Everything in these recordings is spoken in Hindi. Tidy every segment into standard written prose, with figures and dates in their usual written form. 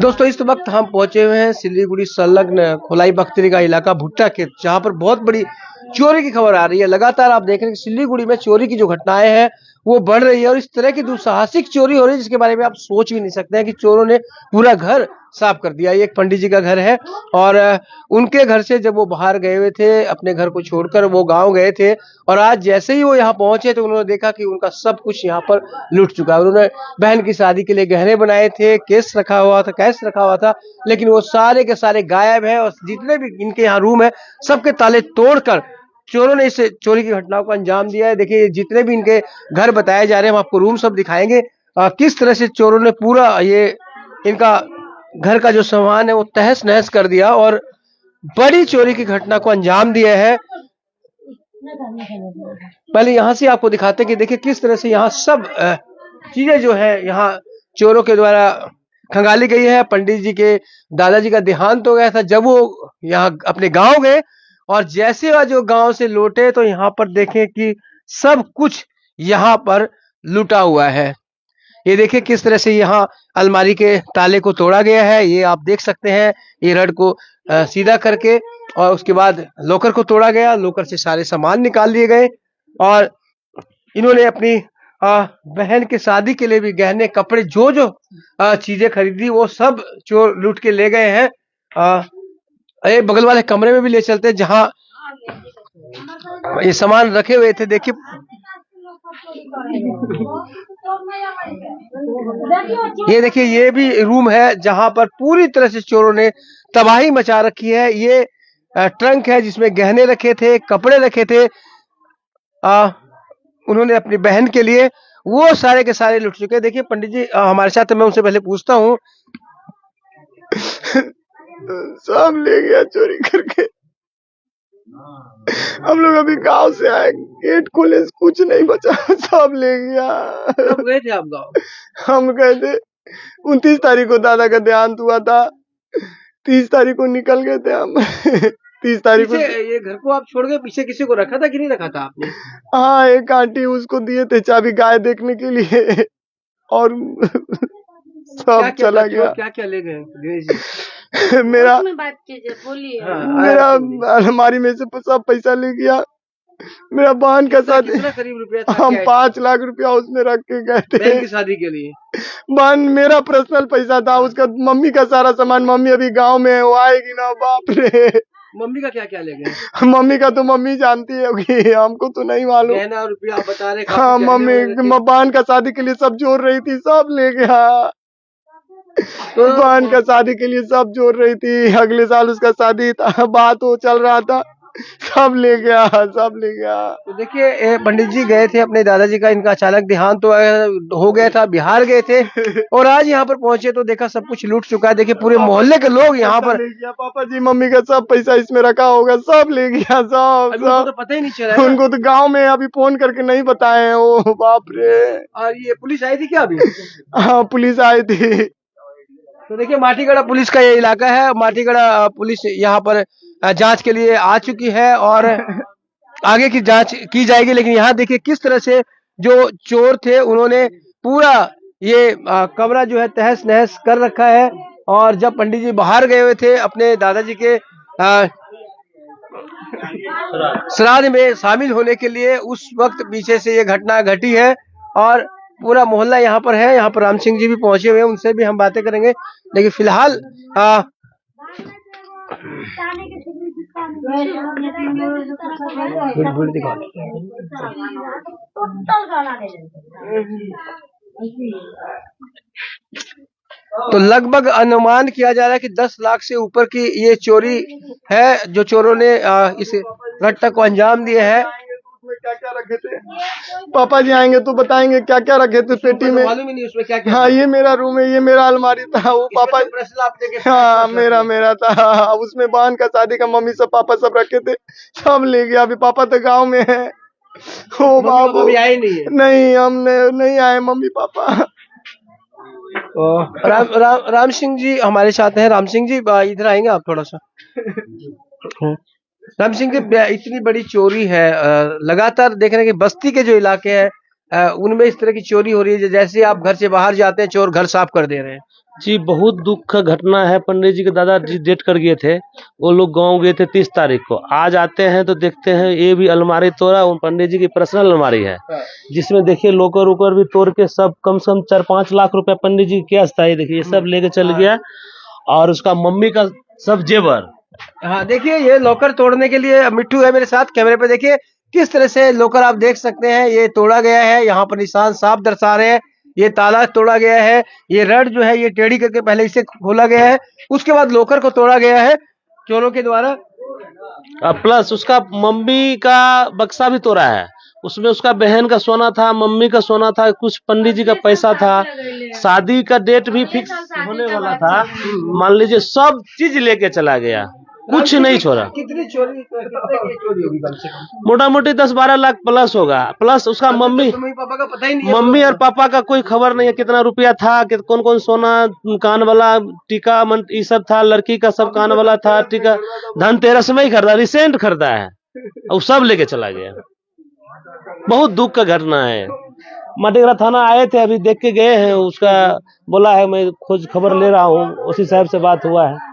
दोस्तों इस वक्त हम पहुंचे हुए हैं सिलीगुड़ी संलग्न खोलाई बख्तरी का इलाका भुट्टा खेत, जहां पर बहुत बड़ी चोरी की खबर आ रही है। लगातार आप देख रहे हैं कि सिलीगुड़ी में चोरी की जो घटनाएं हैं वो बढ़ रही है और इस तरह की दुस्साहसिक चोरी हो रही है जिसके बारे में आप सोच भी नहीं सकते हैं कि चोरों ने पूरा घर साफ कर दिया। ये एक पंडित जी का घर है और उनके घर से जब वो बाहर गए हुए थे, अपने घर को छोड़कर वो गांव गए थे और आज जैसे ही वो यहाँ पहुंचे तो उन्होंने देखा कि उनका सब कुछ यहाँ पर लूट चुका है। उन्होंने बहन की शादी के लिए गहने बनाए थे, कैश रखा हुआ था, लेकिन वो सारे के सारे गायब है और जितने भी इनके यहाँ रूम है सबके ताले तोड़कर चोरों ने इस चोरी की घटनाओं को अंजाम दिया है। देखिए जितने भी इनके घर बताए जा रहे हैं हम आपको रूम सब दिखाएंगे, किस तरह से चोरों ने पूरा ये इनका घर का जो सामान है वो तहस नहस कर दिया और बड़ी चोरी की घटना को अंजाम दिया है। पहले यहाँ से आपको दिखाते हैं कि देखिए किस तरह से यहाँ सब चीजें जो है यहाँ चोरों के द्वारा खंगाली गई है। पंडित जी के दादाजी का देहांत हो गया था जब वो यहाँ अपने गांव गए और जैसे वह जो गांव से लौटे तो यहाँ पर देखें कि सब कुछ यहाँ पर लूटा हुआ है। ये देखिए किस तरह से यहाँ अलमारी के ताले को तोड़ा गया है, ये आप देख सकते हैं। ये रड को सीधा करके और उसके बाद लॉकर को तोड़ा गया, लॉकर से सारे सामान निकाल लिए गए और इन्होंने अपनी बहन के शादी के लिए भी गहने कपड़े जो जो चीजें खरीदी वो सब चोर लूट के ले गए हैं। ये बगल वाले कमरे में भी ले चलते हैं जहां ये सामान रखे हुए थे। देखिए ये देखिए ये भी रूम है जहां पर पूरी तरह से चोरों ने तबाही मचा रखी है। ये ट्रंक है जिसमें गहने रखे थे, कपड़े रखे थे उन्होंने अपनी बहन के लिए, वो सारे के सारे लुट चुके हैं। देखिए पंडित जी हमारे साथ, मैं उनसे पहले पूछता हूँ। सब ले गया चोरी करके। हम लोग अभी गांव से आए, गेट खोले कुछ नहीं बचा, सब ले गया। कब गए थे आप गांव? हम गए थे 29 तारीख को, दादा का देहांत हुआ था। 30 तारीख को निकल गए थे हम। 30 तारीख को ये घर को आप छोड़ गए, पीछे किसी को रखा था कि नहीं रखा था आपने? हाँ, एक आंटी उसको दिए थे चाबी गाय देखने के लिए और सब चला गया। क्या क्या ले गए? मेरा अलमारी में से सब पैसा ले गया। मेरा बहन का शादी, करीब रुपया था? हम 5 लाख रुपया उसमें रख के गए थे बहन की शादी के लिए। बहन मेरा पर्सनल पैसा था, उसका मम्मी का सारा सामान। मम्मी अभी गांव में है, वो आएगी ना। बाप रे, मम्मी का क्या क्या ले गए? मम्मी का तो मम्मी जानती है होगी, हमको तो नहीं मालूम। गहना रुपया आप बता रहे? हाँ, मम्मी बहन का शादी के लिए सब जोड़ रही थी, सब ले गया। तो बहन का शादी के लिए सब जोड़ रही थी, अगले साल उसका शादी था, बात वो चल रहा था, सब ले गया, सब ले गया। तो देखिए पंडित जी गए थे अपने दादाजी का, इनका अचानक देहांत तो हो गया था, बिहार गए थे और आज यहाँ पर पहुंचे तो देखा सब कुछ लूट चुका है। देखिए पूरे मोहल्ले के लोग यहाँ पर। ले गया पापा जी, मम्मी का सब पैसा इसमें रखा होगा, सब ले गया, सब सब। तो पता ही नहीं चला उनको तो गांव में अभी फोन करके नहीं बताए हैं वो। बाप रे। और ये पुलिस आई थी क्या अभी? हाँ, पुलिस आई थी। तो देखिए माटीगढ़ा पुलिस का ये इलाका है। माटीगढ़ा पुलिस यहाँ पर जांच के लिए आ चुकी है और आगे की जांच की जाएगी। लेकिन यहाँ देखिए किस तरह से जो चोर थे उन्होंने पूरा ये कमरा जो है तहस नहस कर रखा है। और जब पंडित जी बाहर गए हुए थे अपने दादाजी के श्राद्ध में शामिल होने के लिए, उस वक्त पीछे से ये घटना घटी है और पूरा मोहल्ला यहाँ पर है। यहाँ पर राम सिंह जी भी पहुंचे हुए हैं, उनसे भी हम बातें करेंगे। लेकिन फिलहाल तो लगभग अनुमान किया जा रहा है कि 10 लाख से ऊपर की ये चोरी है जो चोरों ने इस घटना को अंजाम दिया है। उसमें क्या क्या रखे थे? पापा जी आएंगे तो बताएंगे क्या क्या रखे थे पेटी में। मालूम ही नहीं उसमें क्या क्या। हाँ, ये मेरा रूम है, ये मेरा अलमारी था। वो पापा, हाँ मेरा था। उसमें बहन का शादी का मम्मी सब पापा सब रखे थे, सब ले गया। अभी पापा तो गांव में है। ओ बाबू अभी आए नहीं है? नहीं, हमने नहीं आए मम्मी पापा। राम सिंह जी हमारे साथ हैं। राम सिंह जी इधर आएंगे आप थोड़ा सा। राम सिंह जी इतनी बड़ी चोरी है, लगातार देख रहे हैं कि बस्ती के जो इलाके हैं उनमें इस तरह की चोरी हो रही है, जैसे आप घर से बाहर जाते हैं चोर घर साफ कर दे रहे हैं। जी बहुत दुख का घटना है। पंडित जी के दादाजी डेट कर गए थे, वो लोग गांव गए थे 30 तारीख को। आज आते हैं तो देखते हैं ये भी अलमारी तोड़ा, वो पंडित जी की पर्सनल अलमारी है, जिसमें देखिए लोकर उकर भी तोड़ के सब कम से कम 4-5 लाख रुपए पंडित जी की कैश था, ये देखिए ये सब लेके चल गया। और उसका मम्मी का सब जेवर। हाँ देखिए, ये लॉकर तोड़ने के लिए मिट्टू है मेरे साथ कैमरे पे। देखिए किस तरह से लॉकर आप देख सकते हैं, ये तोड़ा गया है। यहाँ पर निशान साफ दर्शा रहे हैं, ये ताला तोड़ा गया है, ये रड जो है ये टेढ़ी करके पहले इसे खोला गया है, उसके बाद लॉकर को तोड़ा गया है चोरों के द्वारा। प्लस उसका मम्मी का बक्सा भी तोड़ा है, उसमें उसका बहन का सोना था, मम्मी का सोना था, कुछ पंडित जी का पैसा था, शादी का डेट भी फिक्स होने वाला था, मान लीजिए सब चीज लेके चला गया, कुछ नहीं छोड़ा। कितनी चोरी होगी कम से कम? मोटा मोटी 10-12 लाख प्लस होगा। प्लस उसका मम्मी पापा का पता ही नहीं है। मम्मी और पापा का कोई खबर नहीं है कितना रुपया था, कि कौन कौन सोना, कान वाला टीका ये सब था, लड़की का सब कान वाला था टीका, धनतेरस में ही खरीदा, रिसेंट खरीदा है, और सब लेके चला गया। बहुत दुख का घटना है। माटीगरा थाना आए थे, अभी देख के गए हैं, उसका बोला है मैं खोज खबर ले रहा हूँ, उसी साहब से बात हुआ है,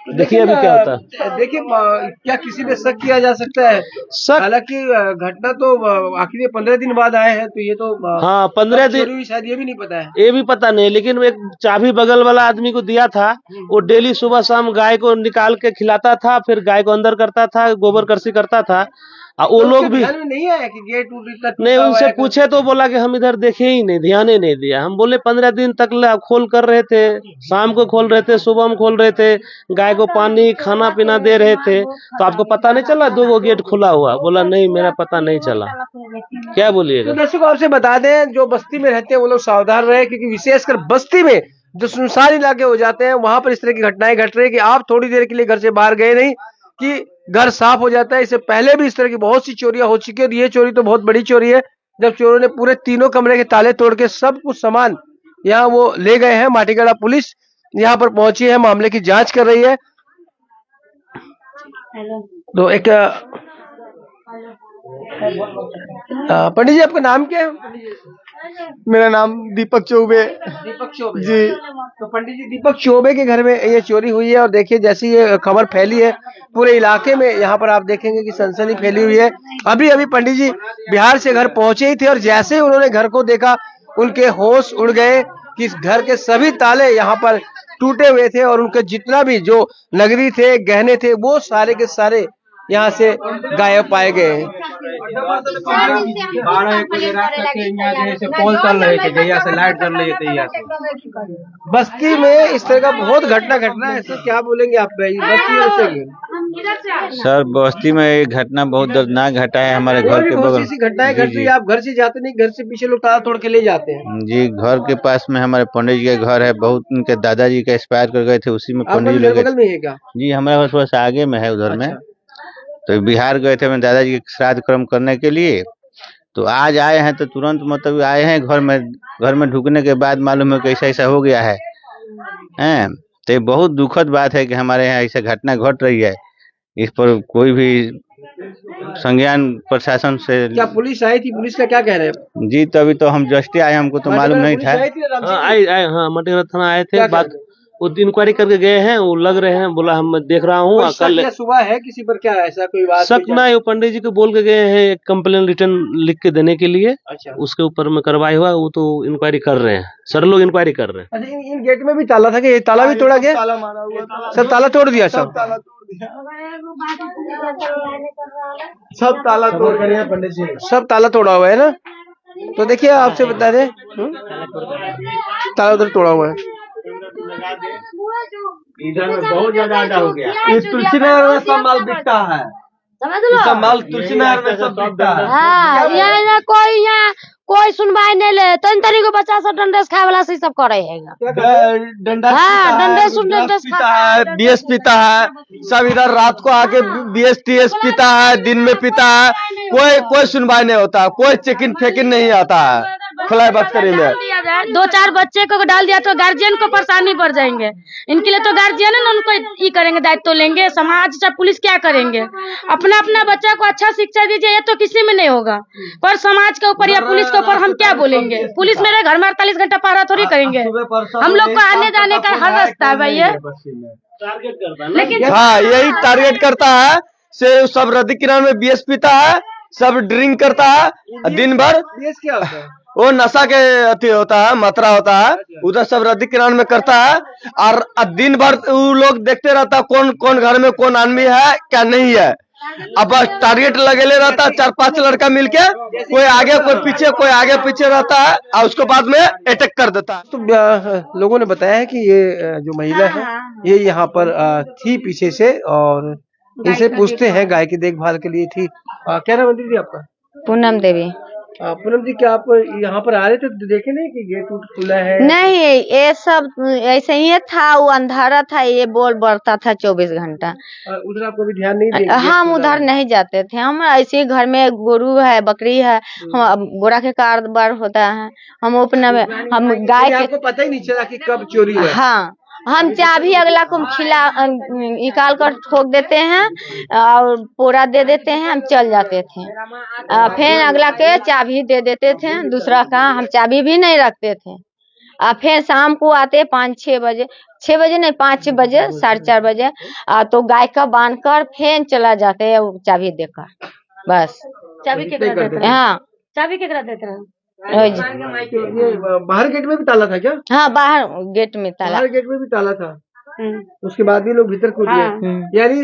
देखिए अभी क्या होता है। देखिए क्या किसी पे शक किया जा सकता है? शक, हालांकि घटना तो आखिर ये 15 दिन बाद आए हैं, तो ये तो हाँ 15 दिन शायद ये भी नहीं पता है। ये भी पता नहीं, लेकिन एक चाबी बगल वाला आदमी को दिया था, वो डेली सुबह शाम गाय को निकाल के खिलाता था, फिर गाय को अंदर करता था, गोबर करसी करता था। वो लोग भी ध्यान में नहीं आया कि गेट इतना टूटा नहीं, हुआ उनसे है। पूछे तो बोला कि हम इधर देखे ही नहीं, ध्यान ही नहीं दिया। हम बोले 15 दिन तक खोल कर रहे थे, शाम को खोल रहे थे, सुबह में खोल रहे थे, गाय को पानी खाना पीना दे रहे थे, तो आपको पता नहीं चला 2 गेट खुला हुआ? बोला नहीं मेरा पता नहीं चला। क्या बोलिएगा? तो दर्शकों आपसे बता दें, जो बस्ती में रहते हैं वो लोग सावधान रहे, क्योंकि विशेषकर बस्ती में जो सुनसान इलाके हो जाते हैं वहां पर इस तरह की घटनाएं घट रही है कि आप थोड़ी देर के लिए घर से बाहर गए नहीं कि घर साफ हो जाता है। इससे पहले भी इस तरह की बहुत सी चोरियां हो चुकी है, और ये चोरी तो बहुत बड़ी चोरी है, जब चोरों ने पूरे 3 कमरे के ताले तोड़ के सब कुछ सामान यहाँ वो ले गए हैं। माटीगढ़ा पुलिस यहाँ पर पहुंची है, मामले की जांच कर रही है। तो एक पंडित जी आपका नाम क्या है? मेरा नाम दीपक चौबे। दीपक चौबे जी। तो पंडित जी दीपक चौबे के घर में ये चोरी हुई है, और देखिए जैसी ये खबर फैली है पूरे इलाके में, यहाँ पर आप देखेंगे कि सनसनी फैली हुई है। अभी अभी पंडित जी बिहार से घर पहुंचे ही थे, और जैसे ही उन्होंने घर को देखा उनके होश उड़ गए कि इस घर के सभी ताले यहाँ पर टूटे हुए थे, और उनके जितना भी जो नगदी थे, गहने थे, वो सारे के सारे यहाँ से गायब पाए गए हैं। बस्ती में इस तरह का बहुत घटना घटना है, ऐसे क्या बोलेंगे आप? बस्ती में ऐसे सर बस्ती में ये घटना बहुत दर्दनाक घटा है हमारे घर के बगल। ऐसी घटनाएं घट रही है, आप घर से जाते नहीं, घर से पीछे लोग ताला तोड़ के ले जाते हैं। जी घर के पास में हमारे पंडित जी का घर है, बहुत उनके दादाजी का एक्सपायर कर गए थे, उसी में पंडित जी लोग। बगल में है क्या? जी हमारे घर थोड़ा सा आगे में है उधर में। तो बिहार गए थे मेरे दादाजी के श्राद्ध कर्म करने के लिए, तो आज आए हैं, तो तुरंत मतलब आए हैं घर में ढुकने के बाद मालूम है कि ऐसा ऐसा हो गया है। तो ये बहुत दुखद बात है कि हमारे यहाँ ऐसा घटना घट रही है। इस पर कोई भी संज्ञान प्रशासन से। क्या पुलिस आई थी? पुलिस का क्या कह रहे हैं? जी तो अभी तो हम जस्ट आए, हमको तो मालूम नहीं था। हाँ माटीगढ़ा थाना आए थे, बात वो इंक्वायरी करके गए हैं, वो लग रहे हैं, बोला हम देख रहा हूँ। कल सुबह है किसी पर क्या ऐसा कोई बात? शक ना, वो पंडित जी को बोल के गए हैं एक कंप्लेन रिटर्न लिख के देने के लिए। अच्छा। उसके ऊपर में कार्रवाई हुआ, वो तो इंक्वायरी कर रहे हैं, सर लोग इंक्वायरी कर रहे हैं। अच्छा, इन गेट में भी ताला था कि ये ताला भी तोड़ा गया? ताला मारा हुआ था, सब ताला तोड़ दिया, सब ताला तोड़ दिया, सब ताला तोड़ दिया पंडित जी, सब ताला तोड़ा हुआ है ना। तो देखिए आपसे बता दें, ताला उधर तोड़ा हुआ है। इधर में बहुत ज्यादा हो गया। इस तुलसीनगर में सब माल बिकता है, सब माल तुलसीनगर में सब बिकता है। हाँ, यहाँ कोई सुनवाई नहीं ले, तनी को बच्चा सब डंडेस खाए वाला से सब करे है। डंडा हाँ, डंडेस पीता है, बीएस पीता है, सब इधर रात को आके बीएस टीएस पीता है, दिन में पीता है, कोई सुनवाई नहीं होता, कोई चेकिन फेकिन नहीं आता है। खुलाई बख्तरी में। दिया जाए, 2-4 बच्चे को डाल दिया तो गार्जियन को परेशानी बढ़ जाएंगे। इनके लिए तो गार्जियन है ना, उनको ये करेंगे, दायित्व लेंगे। समाज चाहे पुलिस क्या करेंगे? अपना अपना बच्चा को अच्छा शिक्षा दीजिए, ये तो किसी में नहीं होगा। पर समाज के ऊपर या पुलिस के ऊपर हम क्या बोलेंगे? पुलिस मेरे घर में 48 घंटा पहरा थोड़ी करेंगे। हम लोग को आने जाने का हर रास्ता है भैया, लेकिन हाँ, यही टारगेट करता है। से सब रद्दी किरान में बीएस पीता है, सब ड्रिंक करता है दिन भर। क्या होता है? वो नशा के अति होता है, मात्रा होता है, उधर सब रद्दी किरान में करता है। और दिन भर वो लोग देखते रहता कौन कौन घर में कौन आदमी है क्या नहीं है। अब बस टारगेट लगेले रहता है, 4-5 लड़का मिलके, कोई आगे कोई पीछे, कोई आगे पीछे रहता है और उसके बाद में अटैक कर देता है। तो लोगों ने बताया है कि ये जो महिला है ये यहाँ पर थी पीछे से, और इनसे पूछते हैं, गाय की देखभाल के लिए थी। क्या नाम है दीदी आपका? पूनम देवी। पूनम जी, क्या आप यहाँ पर आ रहे थे तो देखे नहीं कि गेट उट खुला है? नहीं, ये सब ऐसे ही था, वो अंधारा था, ये बोल बढ़ता था 24 घंटा। उधर आप कभी ध्यान नहीं दिए? हम उधर नहीं जाते थे, हम ऐसे घर में गोरू है, बकरी है, हम गोरा के कारोबार होता है, हम अपना हम गाय के। आपको पता ही नहीं चला कि कब चोरी हुआ? हाँ, हम चाबी अगला को निकाल कर ठोक देते हैं और पोरा दे देते हैं, हम चल जाते थे। फिर अगला के चाबी दे देते थे, दूसरा का हम चाबी भी नहीं रखते थे। फिर शाम को आते 5-6 बजे, 6 बजे नहीं 5 बजे, 4:30 बजे, तो गाय का बांध कर फिर चला जाते हैं चाबी देकर। बस चाबी केकरा देते रहे? हाँ, चाबी केकरा देते रहे? ये बाहर गेट में भी ताला था क्या? हाँ, बाहर गेट में ताला। बाहर गेट में भी ताला था, उसके बाद भी लोग भीतर कूद गए। यानी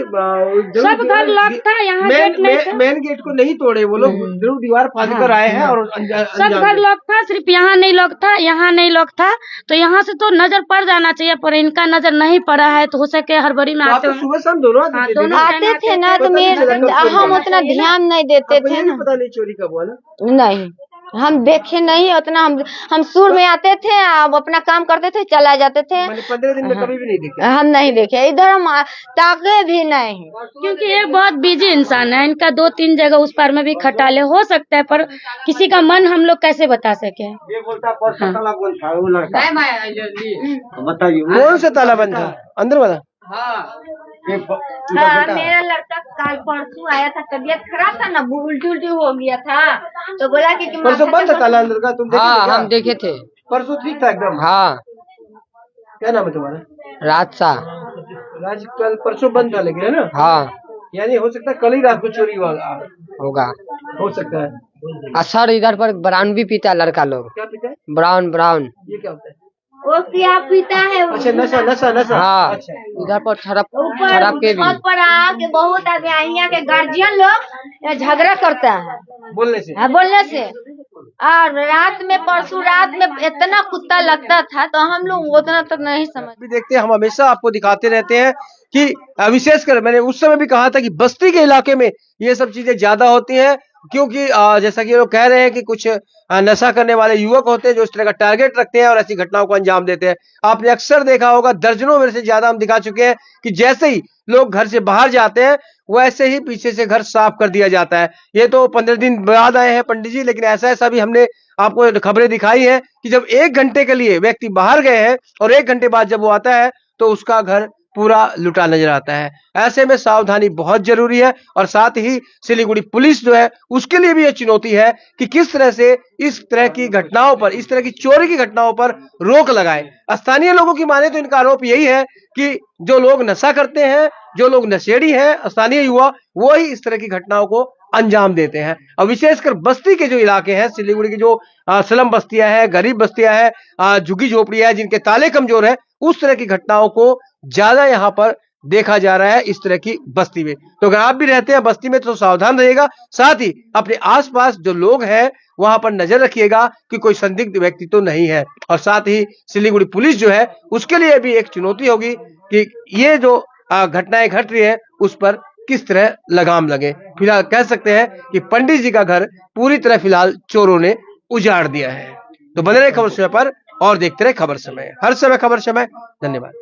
सब घर लॉक था, यहाँ गेट नहीं था। मेन गेट को नहीं तोड़े वो लोग, जरूर दीवार फाड़ कर आए हैं और सब घर लॉक था, सिर्फ यहाँ नहीं लॉक था, यहाँ नहीं लॉक था। तो यहाँ से तो नजर पड़ जाना चाहिए, पर इनका नजर नहीं पड़ा है। तो हो सके हड़बड़ी में आते सुबह शाम दोनों आते थे ना, तो हम उतना ध्यान नहीं देते थे ना। पता नहीं चोरी कब हुआ ना? नहीं, हम देखे नहीं उतना। हम सुर में आते थे, अब अपना काम करते थे, चला जाते थे। 15 दिन में कभी भी नहीं देखे? हम नहीं देखे, इधर हम ताके भी नहीं। क्योंकि ये बहुत बिजी इंसान है, इनका 2-3 जगह उस पार में भी खटाले हो सकता है, पर किसी का मन हम लोग कैसे बता सके? बताइए कौन सा ताला बंद था? अंदर वाला? हाँ, मेरा लड़का कल परसों आया था, तबीयत खराब था ना, उल्टी हो गया था, तो बोला कि परसों बंद था ताला अंदर का? तुम देखे? हाँ, हम देखे थे। परसों ठीक था एकदम? हाँ। क्या नाम है तुम्हारा? राजशाह। राज, कल परसों बंद था लेकिन, है ना? हाँ, यानी हो सकता है कल ही रात को चोरी हुआ होगा, हो सकता है। सर इधर पर ब्राउन भी पीता है लड़का लोग। क्या पीता है? ब्राउन। ये क्या होता है? वो क्या पीता है? अच्छा, नशा। हाँ, अच्छा, इधर पर शराब के भी। छत पर आके बहुत आदमी यहाँ के गार्जियन लोग झगड़ा करता है बोलने से। हाँ, बोलने से। और रात में, परसों रात में इतना कुत्ता लगता था, तो हम लोग उतना तक नहीं समझ। भी देखते हैं, हम हमेशा आपको दिखाते रहते हैं कि विशेषकर मैंने उस समय भी कहा था कि बस्ती के इलाके में ये सब चीजें ज्यादा होती हैं, क्योंकि जैसा कि लोग कह रहे हैं कि कुछ नशा करने वाले युवक होते हैं जो इस तरह का टारगेट रखते हैं और ऐसी घटनाओं को अंजाम देते हैं। आपने अक्सर देखा होगा, दर्जनों में से ज्यादा हम दिखा चुके हैं कि जैसे ही लोग घर से बाहर जाते हैं वैसे ही पीछे से घर साफ कर दिया जाता है। ये तो 15 दिन बाद आए हैं पंडित जी, लेकिन ऐसा भी हमने आपको खबरें दिखाई है कि जब 1 घंटे के लिए व्यक्ति बाहर गए हैं और 1 घंटे बाद जब वो आता है तो उसका घर पूरा लुटा नजर आता है। ऐसे में सावधानी बहुत जरूरी है, और साथ ही सिलीगुड़ी पुलिस जो है उसके लिए भी यह चुनौती है कि किस तरह से इस तरह की घटनाओं पर, इस तरह की चोरी की घटनाओं पर रोक लगाए। स्थानीय लोगों की माने तो इनका आरोप यही है कि जो लोग नशा करते हैं, जो लोग नशेड़ी हैं, स्थानीय युवा, वो ही इस तरह की घटनाओं को अंजाम देते हैं। और विशेषकर बस्ती के जो इलाके हैं, सिलीगुड़ी की जो स्लम बस्तियां हैं, गरीब बस्तियां हैं, झुग्गी झोपड़ियां हैं, जिनके ताले कमजोर है, उस तरह की घटनाओं को ज्यादा यहाँ पर देखा जा रहा है इस तरह की बस्ती में। तो अगर आप भी रहते हैं बस्ती में तो सावधान रहिएगा, साथ ही अपने आसपास जो लोग हैं वहां पर नजर रखिएगा कि कोई संदिग्ध व्यक्ति तो नहीं है। और साथ ही सिलीगुड़ी पुलिस जो है उसके लिए भी एक चुनौती होगी कि ये जो घटनाएं घट रही है उस पर किस तरह लगाम लगे। फिलहाल कह सकते हैं कि पंडित जी का घर पूरी तरह फिलहाल चोरों ने उजाड़ दिया है। तो बने रहे खबर समय पर और देखते रहे खबर समय, हर समय खबर समय। धन्यवाद।